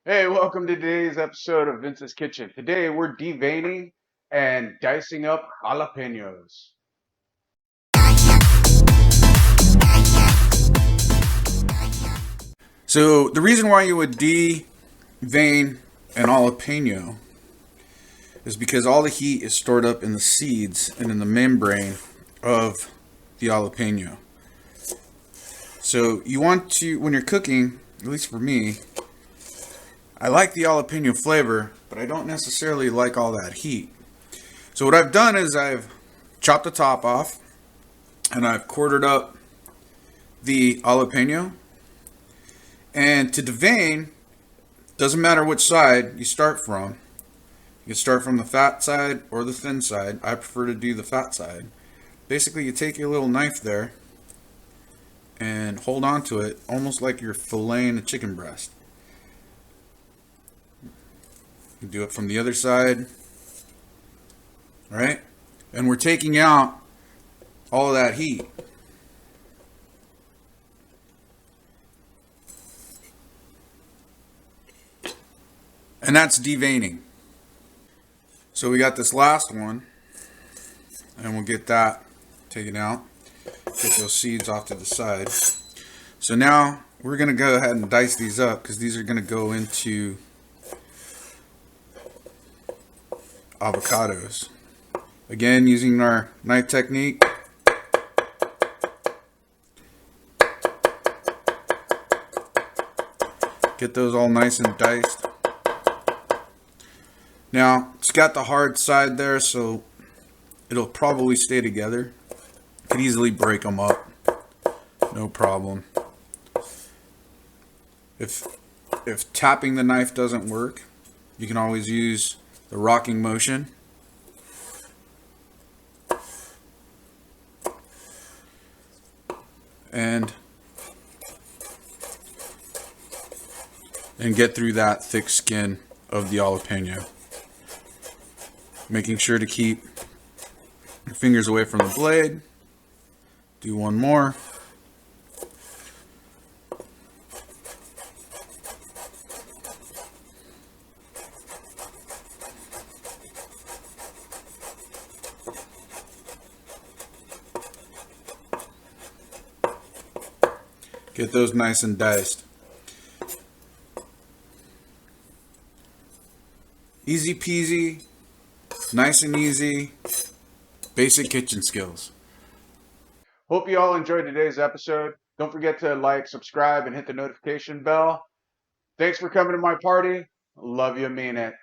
Hey, welcome to today's episode of Vince's Kitchen. Today we're deveining and dicing up jalapenos. So the reason why you would devein an jalapeno is because all the heat is stored up in the seeds and in the membrane of the jalapeno. So you want to, when you're cooking, at least for me, I like the jalapeno flavor, but I don't necessarily like all that heat. So what I've done is I've chopped the top off and I've quartered up the jalapeno. And to devein, doesn't matter which side you start from. You can start from the fat side or the thin side. I prefer to do the fat side. Basically, you take your little knife there and hold on to it almost like you're filleting a chicken breast. You do it from the other side, right? And we're taking out all of that heat. And that's deveining. So we got this last one, and we'll get that taken out. Get those seeds off to the side. So now we're going to go ahead and dice these up because these are going to go into avocados. Again, using our knife technique. Get those all nice and diced. Now, it's got the hard side there, so it'll probably stay together. Could easily break them up. No problem. If tapping the knife doesn't work, you can always use the rocking motion. And get through that thick skin of the jalapeno. Making sure to keep your fingers away from the blade. Do one more. Get those nice and diced. Easy peasy, nice and easy, basic kitchen skills. Hope you all enjoyed today's episode. Don't forget to like, subscribe, and hit the notification bell. Thanks for coming to my party. Love you, mean it.